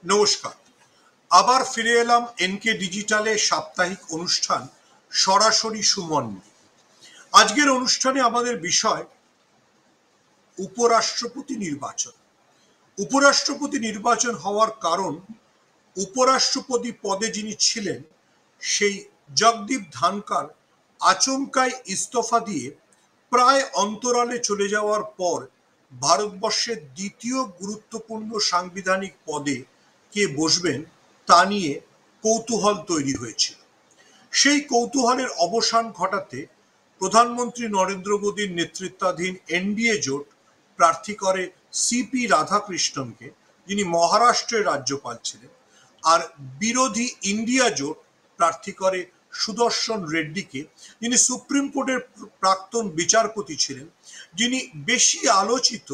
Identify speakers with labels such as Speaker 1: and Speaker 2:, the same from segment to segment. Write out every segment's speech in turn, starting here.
Speaker 1: নমস্কার। আবার ফিরে এলাম এনকে ডিজিটালে সাপ্তাহিক অনুষ্ঠান সরাসরি সুমন নিয়ে। আজকের অনুষ্ঠানে আমাদের বিষয় উপরাষ্ট্রপতি নির্বাচন। উপরাষ্ট্রপতি নির্বাচন হওয়ার কারণ, উপরাষ্ট্রপতি পদে যিনি ছিলেন সেই জগদীপ ধানকার আচমকাই ইস্তফা দিয়ে প্রায় অন্তরালে চলে যাওয়ার পর ভারতবর্ষের দ্বিতীয় গুরুত্বপূর্ণ সাংবিধানিক পদে কে বসবেন তা নিয়ে কৌতূহল তৈরি হয়েছিল। সেই কৌতূহলের অবসান ঘটাতে প্রধানমন্ত্রী নরেন্দ্র মোদীর নেতৃত্বাধীন এনডিএ জোট প্রার্থী করে সিপি রাধাকৃষ্ণনকে, যিনি মহারাষ্ট্রের রাজ্যপাল ছিলেন, আর বিরোধী ইন্ডিয়া জোট প্রার্থী করে সুদর্শন রেড্ডিকে, যিনি সুপ্রিম কোর্টের প্রাক্তন বিচারপতি ছিলেন, যিনি বেশি আলোচিত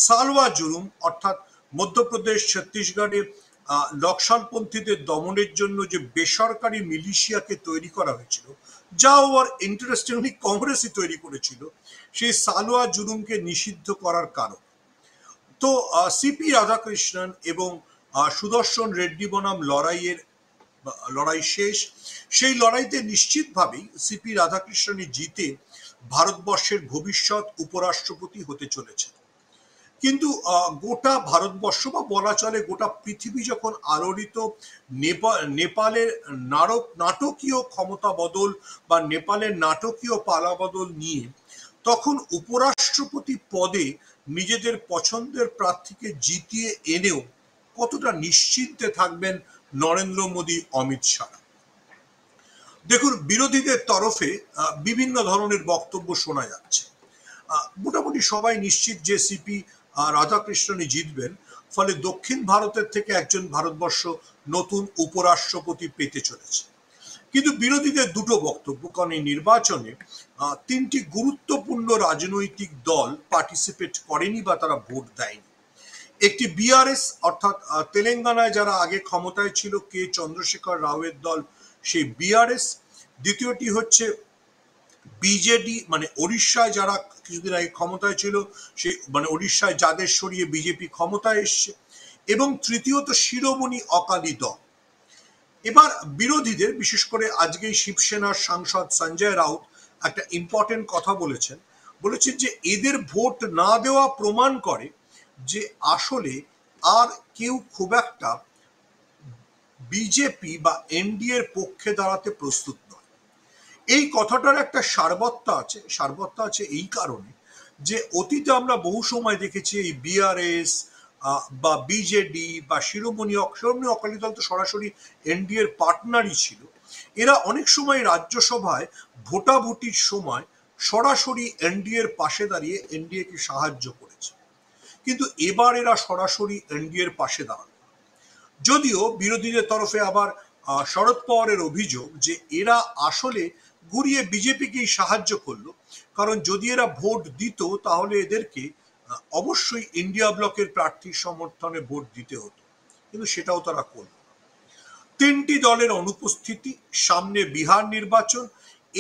Speaker 1: সালওয়া জুলুম অর্থাৎ মধ্যপ্রদেশ ছত্তিশগড়ে নকশালপন্থীদের দমনের জন্য যে বেসরকারি মিলিশিয়াকে তৈরি করা হয়েছিল, যা ওর ইন্টারেস্টিংলি কংগ্রেসই তৈরি করেছিল, সেই সালওয়া জুলুমকে নিষিদ্ধ করার কারণ। তো সিপি রাধাকৃষ্ণন এবং সুদর্শন রেড্ডি বনাম লড়াই শেষ। সেই লড়াইতে নিশ্চিতভাবেই সিপি রাধাকৃষ্ণনই জিতে ভারতবর্ষের ভবিষ্যৎ উপরাষ্ট্রপতি হতে চলেছে। কিন্তু গোটা ভারতবর্ষ বা বলা চলে গোটা পৃথিবী যখন আলোড়িত নেপালের নাটকীয় ক্ষমতা বদল বা নেপালের নাটকীয় পালাবদল নিয়ে, তখন উপরাষ্ট্রপতি পদে নিজেদের পছন্দের প্রার্থীকে জিতিয়ে এনেও কতটা নিশ্চিন্তে থাকবেন নরেন্দ্র মোদী, অমিত শাহ। দেখুন, বিরোধীদের তরফে বিভিন্ন ধরনের বক্তব্য শোনা যাচ্ছে। মোটামুটি সবাই নিশ্চিত যে সিপি রাধাকৃষ্ণনই জিতবেন, ফলে দক্ষিণ ভারতের থেকে একজন ভারতবর্ষ নতুন উপরাষ্ট্রপতি পেতে চলেছে। কিন্তু বিরোধীদের দুটো বক্তব্য, কারণ এই নির্বাচনে তিনটি গুরুত্বপূর্ণ রাজনৈতিক দল পার্টিসিপেট করেনি বা তারা ভোট দেয়নি। একটি বিআরএস অর্থাৎ তেলেঙ্গানায় যারা আগে ক্ষমতায় ছিল, কে চন্দ্রশেখর রাওয়ের দল, সেই বিআরএস। দ্বিতীয়টি হচ্ছে বিজেডি, মানে ওড়িশায় যারা কিছুদিন আগে ক্ষমতায় ছিল, সেই মানে ওড়িশায় যাদের সরিয়ে বিজেপি ক্ষমতায় এসছে। এবং তৃতীয়ত শিরোমণি অকালি দল। এবার বিরোধীদের, বিশেষ করে আজকেই শিবসেনার সাংসদ সঞ্জয় রাউত একটা ইম্পর্টেন্ট কথা বলেছেন যে এদের ভোট না দেওয়া প্রমাণ করে যে আসলে আর কেউ খুব একটা বিজেপি বা এনডিএর পক্ষে দাঁড়াতে প্রস্তুত নয়। এই কথাটার একটা সারবত্তা আছে এই কারণে যে অতীতে আমরা বহু সময় দেখেছি এই বিআরএস বা বিজেডি বা শিরোমণি অকালি দল তো সরাসরি এনডিএর পার্টনারই ছিল। এরা অনেক সময় রাজ্যসভায় ভোটাভুটির সময় সরাসরি এনডিএর পাশে দাঁড়িয়ে এনডিএকে সাহায্য করেছে। কিন্তু এবার এরা সরাসরি এনডিএর পাশে দাঁড়াবে। যদিও বিরোধীদের তরফে আবার শরদ পাওয়ারের অভিযোগ যে এরা আসলে ঘুরিয়ে বিজেপিকেই সাহায্য করলো, কারণ যদি এরা ভোট দিত তাহলে এদেরকে অবশ্যই ইন্ডিয়া ব্লকের প্রার্থীর সমর্থনে ভোট দিতে হতো, কিন্তু সেটাও তারা করল। তিনটি দলের অনুপস্থিতি, সামনে বিহার নির্বাচন,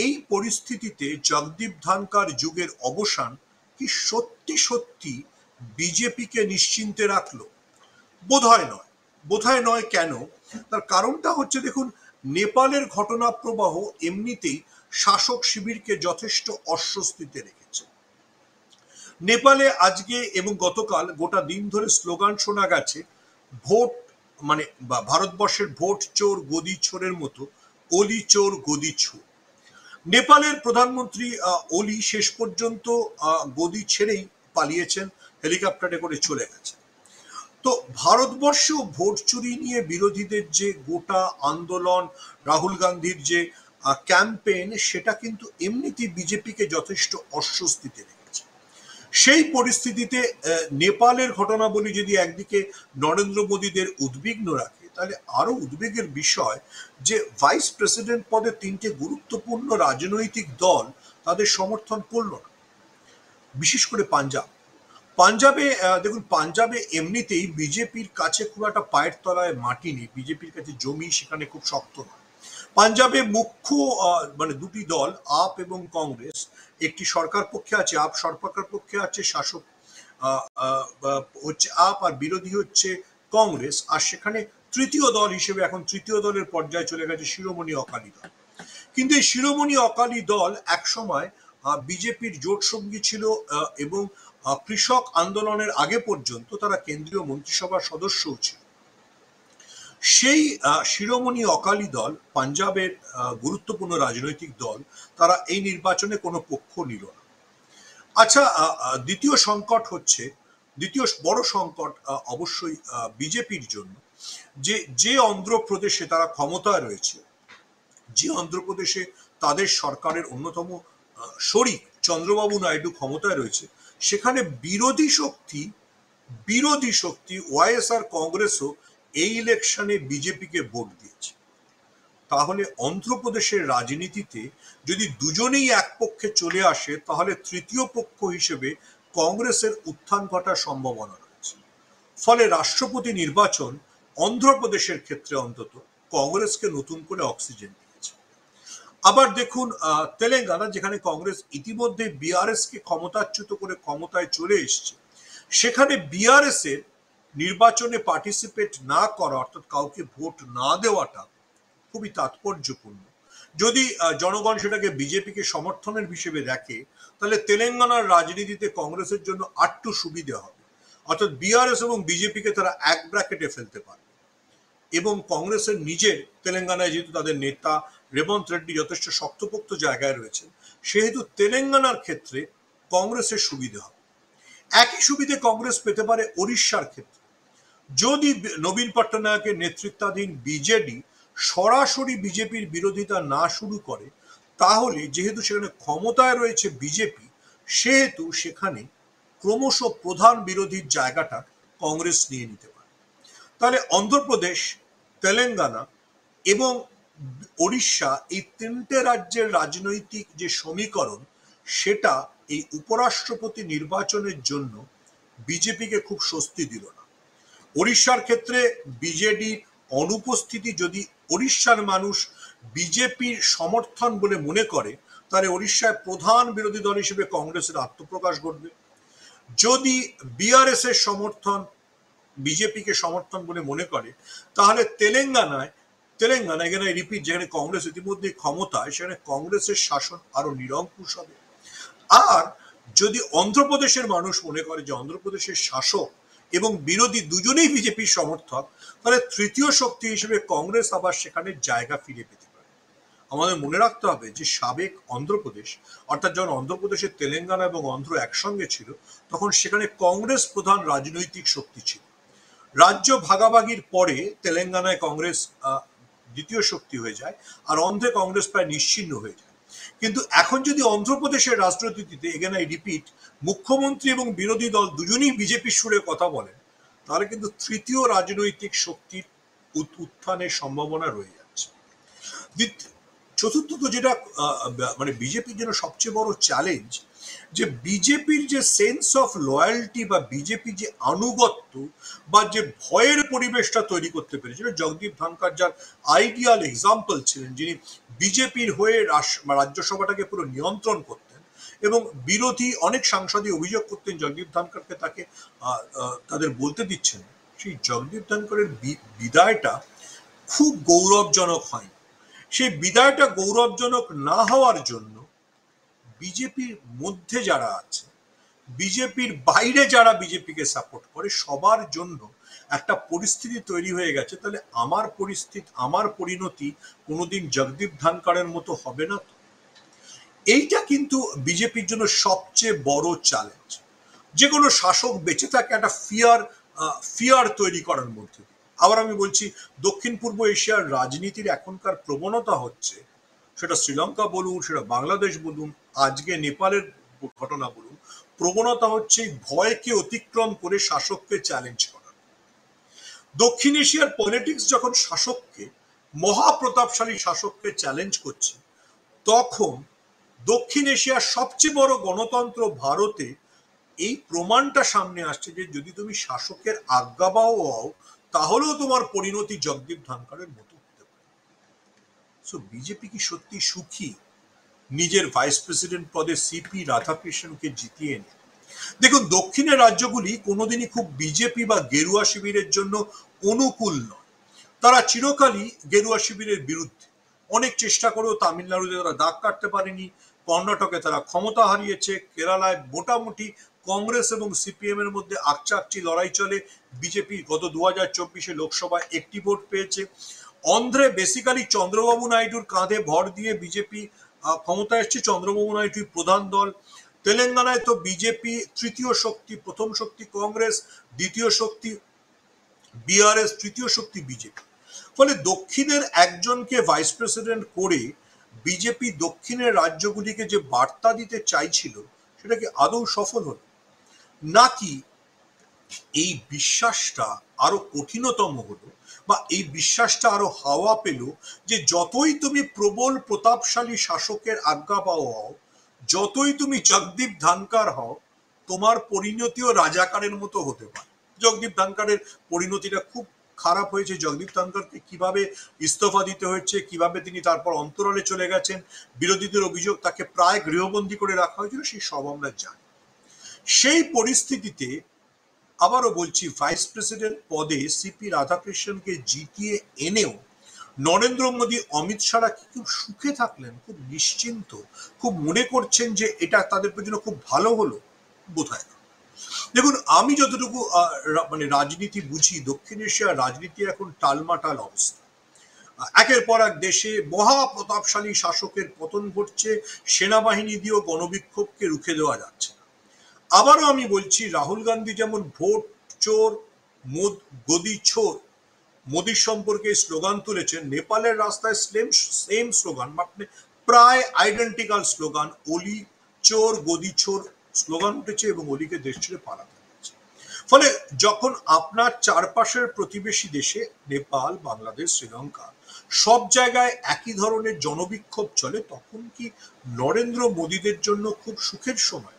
Speaker 1: এই পরিস্থিতিতে জগদীপ ধানকার যুগের অবসান কি সত্যি সত্যি বিজেপিকে নিশ্চিন্তে রাখলো? বোধহয় নয়। কেন? তার কারণটা হচ্ছে, দেখুন, নেপালের ঘটনা প্রবাহ এমনিতেই শাসক শিবিরকে যথেষ্ট অস্বস্তিতে রেখেছে। নেপালে আজকে এবং গতকাল গোটা দিন ধরে স্লোগান শোনা গেছে, ভোট মানে ভারতবর্ষের ভোট চোর গদি চোরের মতো অলি চোর গদি চোর। নেপালের প্রধানমন্ত্রী ওলি শেষ পর্যন্ত গদি ছেড়েই পালিয়েছেন, হেলিকপ্টারে করে চলে গেছে। তো ভারতবর্ষেও ভোট চুরি নিয়ে বিরোধীদের যে গোটা আন্দোলন, রাহুল গান্ধীর যে ক্যাম্পেইন, সেটা কিন্তু এমনিতেই বিজেপিকে যথেষ্ট অস্বস্তিতে রেখেছে। সেই পরিস্থিতিতে নেপালের ঘটনাবলী যদি একদিকে নরেন্দ্র মোদীদের উদ্বিগ্ন রাখে, তাহলে আরো উদ্বেগের বিষয় যে ভাইস প্রেসিডেন্ট পদে তিনটে গুরুত্বপূর্ণ রাজনৈতিক দল তাদের সমর্থন করল না। বিশেষ করে পাঞ্জাবে দেখুন, পাঞ্জাবে এমনিতেই বিজেপির কাছে খুব একটা পায়ের তলায় মাটি নেই, বিজেপির কাছে জমি সেখানে খুব শক্ত নয়। পাঞ্জাবে মুখ্য মানে দুটি দল, আপ এবং কংগ্রেস, একটি সরকার পক্ষে আছে, আপ সরকার পক্ষে আছে, শাসক হচ্ছে আপ, আর বিরোধী হচ্ছে কংগ্রেস, আর সেখানে তৃতীয় দল হিসেবে এখন তৃতীয় দলের পর্যায়ে চলে গেছে শিরোমণি অকালি দল। কিন্তু এই শিরোমণি অকালি দল একসময় বিজেপির জোট সঙ্গী ছিল, এবং কৃষক আন্দোলনের আগে পর্যন্ত তারা কেন্দ্রীয় মন্ত্রিসভার সদস্যও ছিল। সেই শিরোমণি অকালি দল, পাঞ্জাবের গুরুত্বপূর্ণ রাজনৈতিক দল, তারা এই নির্বাচনে কোনো পক্ষ নিল না। আচ্ছা, দ্বিতীয় বড় সংকট অবশ্যই বিজেপির জন্য, যে অন্ধ্রপ্রদেশে তারা ক্ষমতায় রয়েছে, যে অন্ধ্রপ্রদেশে তাদের সরকারের অন্যতম শরিক চন্দ্রবাবু নাইডু ক্ষমতায় রয়েছে, সেখানে বিরোধী শক্তি ওয়াইএসআর কংগ্রেসও এই ইলেকশনে বিজেপিকে ভোট দিয়েছে। তাহলে অন্ধ্রপ্রদেশের রাজনীতিতে যদি দুজনেই এক পক্ষে চলে আসে, তাহলে তৃতীয় পক্ষ হিসেবে কংগ্রেসের উত্থান ঘটার সম্ভাবনা রয়েছে। ফলে রাষ্ট্রপতি নির্বাচন অন্ধ্রপ্রদেশের ক্ষেত্রে অন্তত কংগ্রেসকে নতুন করে অক্সিজেন দিয়েছে। আবার দেখুন তেলেঙ্গানা, যেখানে কংগ্রেস ইতিমধ্যে বিআরএস কে ক্ষমতাচ্যুত করে ক্ষমতায় চলে এসছে, সেখানে বিআরএস এর নির্বাচনে পার্টিসিপেট না করা, অর্থাৎ কাউকে ভোট না দেওয়াটা খুবই তাৎপর্যপূর্ণ। যদি জনগণ সেটাকে বিজেপিকে সমর্থনের হিসেবে দেখে, তাহলে তেলেঙ্গানার রাজনীতিতে কংগ্রেসের জন্য আটটু সুবিধে হবে। অর্থাৎ বিআরএস এবং বিজেপিকে তারা এক ব্র্যাকেটে ফেলতে পারে, এবং কংগ্রেসের নিজের তেলেঙ্গানায় যেহেতু তাদের নেতা রেবন্ত রেড্ডি যথেষ্ট শক্তপোক্ত জায়গায় রয়েছেন, সেহেতু তেলেঙ্গানার ক্ষেত্রে কংগ্রেসের সুবিধে হবে। একই সুবিধে কংগ্রেস পেতে পারে ওড়িশার ক্ষেত্রে। যদি নবীন পট্টনায়কের নেতৃত্বাধীন বিজেডি সরাসরি বিজেপির বিরোধিতা না শুরু করে, তাহলে যেহেতু সেখানে ক্ষমতায় রয়েছে বিজেপি, সেহেতু সেখানে ক্রমশ প্রধান বিরোধীর জায়গাটা কংগ্রেস নিয়ে নিতে পারে। তাহলে অন্ধ্রপ্রদেশ, তেলেঙ্গানা এবং ওড়িশা, এই তিনটে রাজ্যের রাজনৈতিক যে সমীকরণ, সেটা এই উপরাষ্ট্রপতি নির্বাচনের জন্য বিজেপিকে খুব স্বস্তি দিল না। ওড়িশার ক্ষেত্রে বিজেডির অনুপস্থিতি যদি ওড়িশার মানুষ বিজেপির সমর্থন বলে মনে করে, তাহলে ওড়িশায় প্রধান বিরোধী দল হিসেবে কংগ্রেসের আত্মপ্রকাশ ঘটবে। যদি বিআরএস এর সমর্থন বিজেপিকে সমর্থন বলে মনে করে, তাহলে তেলেঙ্গানা এখানে রিপিট, যেখানে কংগ্রেস ইতিমধ্যে ক্ষমতায়, সেখানে কংগ্রেসের শাসন আরো নিরঙ্কুশ হবে। আর যদি অন্ধ্রপ্রদেশের মানুষ মনে করে যে অন্ধ্রপ্রদেশের শাসক এবং বিরোধী দুজনেই বিজেপির সমর্থক, তাহলে তৃতীয় শক্তি হিসেবে কংগ্রেস আবার সেখানে জায়গা ফিরে পেতে পারে। আমাদের মনে রাখতে হবে যে সাবেক অন্ধ্রপ্রদেশ, অর্থাৎ যখন অন্ধ্রপ্রদেশে তেলেঙ্গানা এবং অন্ধ্র একসঙ্গে ছিল, তখন সেখানে কংগ্রেস প্রধান রাজনৈতিক শক্তি ছিল। রাজ্য ভাগাভাগির পরে তেলেঙ্গানায় কংগ্রেস দ্বিতীয় শক্তি হয়ে যায়, আর অন্ধ্রে কংগ্রেস প্রায় নিশ্চিহ্ন হয়ে যায়। কিন্তু এখন যদি অন্ধ্রপ্রদেশের রাজনীতিতে, এগেন আই রিপিট, মুখ্যমন্ত্রী এবং বিরোধী দল দুজনেই বিজেপির সুরে কথা বলেন, তাহলে কিন্তু তৃতীয় রাজনৈতিক শক্তির উত্থানের সম্ভাবনা রয়ে যাচ্ছে। চতুর্থত যেটা মানে বিজেপির জন্য সবচেয়ে বড় চ্যালেঞ্জ, যে বিজেপির যে সেন্স অফ লয়ালটি বা বিজেপি যে আনুগত্য বা যে ভয়ের পরিবেশটা তৈরি করতে পেরেছিল, জগদীপ ধনখড় যার আইডিয়াল এক্সাম্পল ছিলেন, যিনি বিজেপির হয়ে রাজ্যসভাটাকে পুরো নিয়ন্ত্রণ করতেন, এবং বিরোধী অনেক সাংসদই অভিযোগ করতেন জগদীপ ধনখড়কে তাকে তাদের বলতে দিচ্ছেন। সেই জগদীপ ধনখড়ের বিদায়টা খুব গৌরবজনক হয়নি। সেই বিদায়টা গৌরবজনক না হওয়ার জন্য বিজেপির মধ্যে যারা আছে, বিজেপির বাইরে যারা বিজেপিকে সাপোর্ট করে, সবার জন্য একটা পরিস্থিতি তৈরি হয়ে গেছে, তাহলে আমার পরিণতি কোনোদিন জগদীপ ধনখড়ের মতো হবে না তো। এইটা কিন্তু বিজেপির জন্য সবচেয়ে বড় চ্যালেঞ্জ। যে কোনো শাসক বেঁচে থাকে একটা ফিয়ার তৈরি করার মধ্যে। আবার আমি বলছি, দক্ষিণ পূর্ব এশিয়ার রাজনীতির এখনকার প্রবণতা হচ্ছে, সেটা শ্রীলঙ্কা বলুন, সেটা বাংলাদেশ বলুন, আজকে নেপালের ঘটনা বলুন, প্রবণতা হচ্ছে ভয়কে অতিক্রম করে শাসককে চ্যালেঞ্জ করা। দক্ষিণ এশিয়ার পলিটিক্স যখন মহাপ্রতাপশালী শাসককে চ্যালেঞ্জ করছে, তখন দক্ষিণ এশিয়ার সবচেয়ে বড় গণতন্ত্র ভারতে এই প্রমাণটা সামনে আসছে যে যদি তুমি শাসকের আজ্ঞাবহ হও, তাহলেও তোমার পরিণতি জগদীপ ধনখড়ের মতো হতে পারে। সো বিজেপি কি সত্যি সুখী নিজের ভাইস প্রেসিডেন্ট পদে সিপি রাধাকৃষ্ণনকে জিতিয়ে এনে? দেখুন, দক্ষিণের রাজ্যগুলি কোনোদিনই খুব বিজেপি বা গেরুয়া শিবিরের জন্য অনুকূল নয়। তারা চিরকালই গেরুয়া শিবিরের বিরুদ্ধে। অনেক চেষ্টা করেও তামিলনাড়ুতে তারা দাগ কাটতে পারেনি, কর্ণাটকে তারা ক্ষমতা হারিয়েছে, কেরালায় মোটামুটি কংগ্রেস এবং সিপিএম এর মধ্যে আকচাকচি লড়াই চলে। বিজেপি গত 2024 লোকসভায় একটি ভোট পেয়েছে। অন্ধ্রে বেসিক্যালি চন্দ্রবাবু নাইডুর কাঁধে ভর দিয়ে বিজেপি ক্ষমতায় এসছে, চন্দ্রবাবু নাইডুই প্রধান দল। তেলেঙ্গানায় তো বিজেপি তৃতীয় শক্তি, প্রথম শক্তি কংগ্রেস, দ্বিতীয় শক্তি বিআরএস, তৃতীয় শক্তি বিজেপি। ফলে দক্ষিণের একজনকে ভাইস প্রেসিডেন্ট করে বিজেপি দক্ষিণের রাজ্যগুলিকে যে বার্তা দিতে চাইছিল সেটা কি আদৌ সফল হলো, নাকি এই বিশ্বাসটা আরো কঠিনতম হলো, বা এই বিশ্বাসটা আরো হাওয়া পেল যে যতই তুমি প্রবল প্রতাপশালী শাসকের আজ্ঞা পাও হও, যতই তুমি জগদীপ ধানকার হও, তোমার পরিণতিও রাজাকারের মতো হতে পারে। জগদীপ ধানকারের পরিণতিটা খুব খারাপ হয়েছে। জগদীপ ধানকারকে কিভাবে ইস্তফা দিতে হয়েছে, কিভাবে তিনি তারপর অন্তরালে চলে গেছেন, বিরোধীদের অভিযোগ তাকে প্রায় গৃহবন্দী করে রাখা হয়েছিল, সেই সব আমরা জানি। সেই পরিস্থিতিতে আবারও বলছি, ভাইস প্রেসিডেন্ট পদে সিপি রাধাকৃষ্ণনকে জিতিয়ে এনেও নরেন্দ্র মোদী অমিত শাহরা কি খুব সুখে থাকলেন, খুব নিশ্চিন্ত, খুব মনে করছেন যে এটা তাদের জন্য খুব ভালো হলো? বোধহয় না। দেখুন, আমি যতটুকু মানে রাজনীতি বুঝি, দক্ষিণ এশিয়ার রাজনীতি এখন টালমাটাল অবস্থা। একের পর এক দেশে মহা প্রতাপশালী শাসকের পতন ঘটছে, সেনাবাহিনী দিয়েও গণবিক্ষোভকে রুখে দেওয়া যাচ্ছে। আবারও আমি বলছি, রাহুল গান্ধী যেমন ভোট চোর, গদি চোর, মোদির সম্পর্কে স্লোগান তুলেছেন, নেপালের রাস্তায় সেম স্লোগান, মানে প্রায় আইডেন্টিক্যাল স্লোগান, অলি চোর গদি চোর স্লোগান উঠেছে এবং অলিকে দেশ ছেড়ে পালাতে হচ্ছে। ফলে যখন আপনার চারপাশের প্রতিবেশী দেশে নেপাল, বাংলাদেশ, শ্রীলঙ্কা সব জায়গায় একই ধরনের জনবিক্ষোভ চলে, তখন কি নরেন্দ্র মোদীদের জন্য খুব সুখের সময়?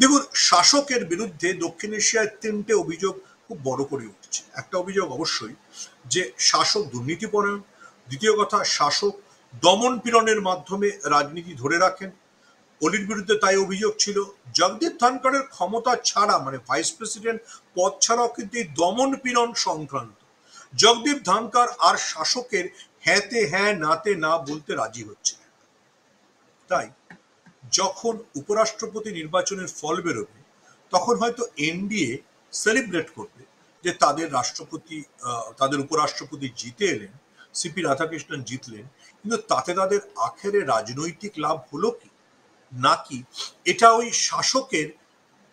Speaker 1: দেখুন, শাসকের বিরুদ্ধে দক্ষিণ এশিয়ায় তিনটে অভিযোগ খুব বড় করে উঠছে। একটা অভিযোগ অবশ্যই যে শাসক দুর্নীতিপরায়ণ। দ্বিতীয় কথা, শাসক দমন পীড়নের মাধ্যমে রাজনীতি ধরে রাখেন। অলির বিরুদ্ধে তাই অভিযোগ ছিল। জগদীপ ধনখড়ের ক্ষমতা ছাড়া, মানে ভাইস প্রেসিডেন্ট পদ ছাড়াও কিন্তু এই দমন পীড়ন সংক্রান্ত। জগদীপ ধনখড় আর শাসকের হ্যাঁতে হ্যাঁ নাতে না বলতে রাজি হচ্ছে। তাই যখন উপরাষ্ট্রপতি নির্বাচনের ফল বেরোবে, তখন হয়তো এনডিএ সেলিব্রেট করবে যে তাদের রাষ্ট্রপতি, তাদের উপরাষ্ট্রপতি জিতে এলেন, সিপি রাধাকৃষ্ণন জিতলেন, কিন্তু তাতে তাদের আখেরে রাজনৈতিক লাভ হলো কি, নাকি এটা ওই শাসকের,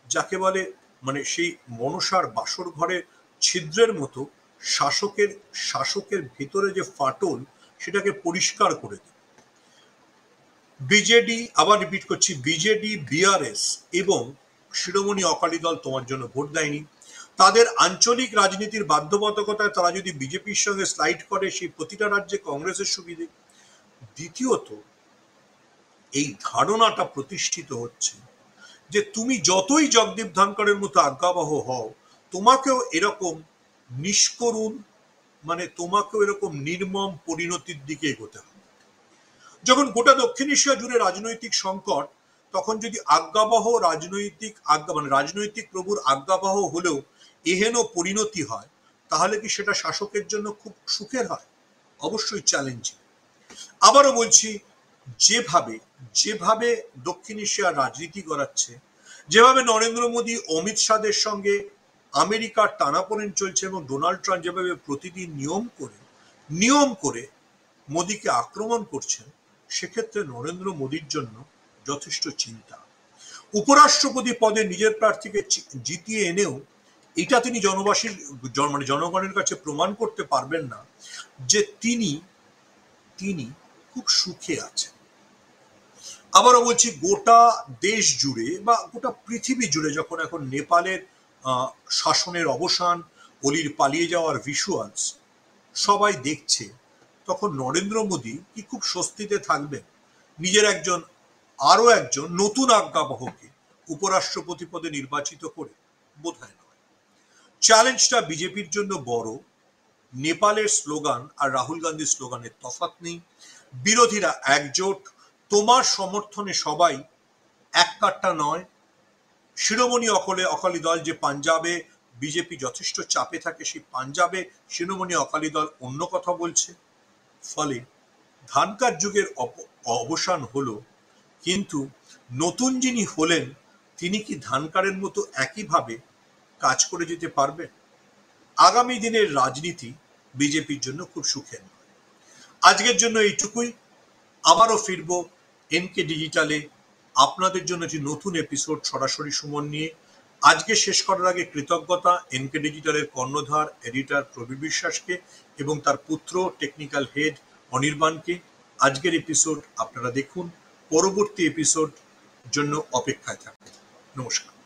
Speaker 1: যাকে বলে মানে সেই মনসার বাসর ঘরে ছিদ্রের মতো, শাসকের ভেতরে যে ফাটল সেটাকে পরিষ্কার করে দেবে। বিজেডি, আবার রিপিট করছি, বিজেডি, বিআরএস এবং শিরোমণি অকালি দল তোমার জন্য ভোট দেয়নি। তাদের আঞ্চলিক রাজনীতির বাধ্যবাধকতায় তারা যদি বিজেপির সঙ্গে স্লাইড করে, সেই প্রতিটা রাজ্যে কংগ্রেসের সুবিধে। দ্বিতীয়ত, এই ধারণাটা প্রতিষ্ঠিত হচ্ছে যে তুমি যতই জগদীপ ধনখড়ের মতো আজ্ঞাবহ হও, তোমাকেও এরকম নিষ্করুণ, মানে তোমাকেও এরকম নির্মম পরিণতির দিকে এগোতে হবে। যখন গোটা দক্ষিণ এশিয়া জুড়ে রাজনৈতিক সংকট, তখন যদি আজ্ঞাবহ রাজনৈতিক প্রভুর আজ্ঞাবহ হলেও এহেন পরিণতি হয়, তাহলে কি সেটা শাসকের জন্য খুব সুখের হয়? অবশ্যই চ্যালেঞ্জিং। আবারও বলছি, যেভাবে যেভাবে দক্ষিণ এশিয়ার রাজনীতি করাচ্ছে, যেভাবে নরেন্দ্র মোদী অমিত শাহের সঙ্গে আমেরিকার টানাপোড়েন চলছে, এবং ডোনাল্ড ট্রাম্প যেভাবে প্রতিদিন নিয়ম করে মোদীকে আক্রমণ করছেন, সেক্ষেত্রে নরেন্দ্র মোদীর জন্য যথেষ্ট চিন্তা। উপরাষ্ট্রপতি পদে নিজের প্রার্থীকে জিতিয়ে এনেও এটা তিনি জনগণের কাছে প্রমাণ করতে পারবেন না যে তিনি খুব সুখে আছেন। আবারও বলছি, গোটা দেশ জুড়ে বা গোটা পৃথিবী জুড়ে যখন এখন নেপালের শাসনের অবসান, অলির পালিয়ে যাওয়ার ভিজুয়ালস সবাই দেখছে, তখন নরেন্দ্র মোদী কি খুব স্বস্তিতে থাকবেন নিজের আরো একজন নতুন আজ্ঞাবহকে উপরাষ্ট্রপতি পদে নির্বাচিত করে? বোধহয় নয়। চ্যালেঞ্জটা বিজেপির জন্য বড়। নেপালের স্লোগান আর রাহুল গান্ধীর স্লোগানের তফাৎ নেই। বিরোধীরা একজোট, তোমার সমর্থনে সবাই, এক কাট্টা নয়। শিরোমণি অকালি দল যে পাঞ্জাবে বিজেপি যথেষ্ট চাপে থাকে, সেই পাঞ্জাবে শিরোমণি অকালি দল অন্য কথা বলছে। ফলে ধানকার যুগের অবসান হলো, কিন্তু নতুন যিনি হলেন তিনি কি ধানকারের মতো একইভাবে কাজ করে যেতে পারবেন? আগামী দিনের রাজনীতি বিজেপির জন্য খুব সুখের নয়। আজকের জন্য এইটুকুই। আবারও ফিরবো এনকে ডিজিটালে আপনাদের জন্য একটি নতুন এপিসোড সরাসরি সুমন নিয়ে। আজকে শেষ করার আগে কৃতজ্ঞতা এনকে ডিজিটালের কর্ণধার এডিটর প্রবীর বিশ্বাসকে এবং তার পুত্র টেকনিক্যাল হেড অনির্বাণকে। আজকের এপিসোড আপনারা দেখুন, পরবর্তী এপিসোড জন্য অপেক্ষায় থাকুন। নমস্কার।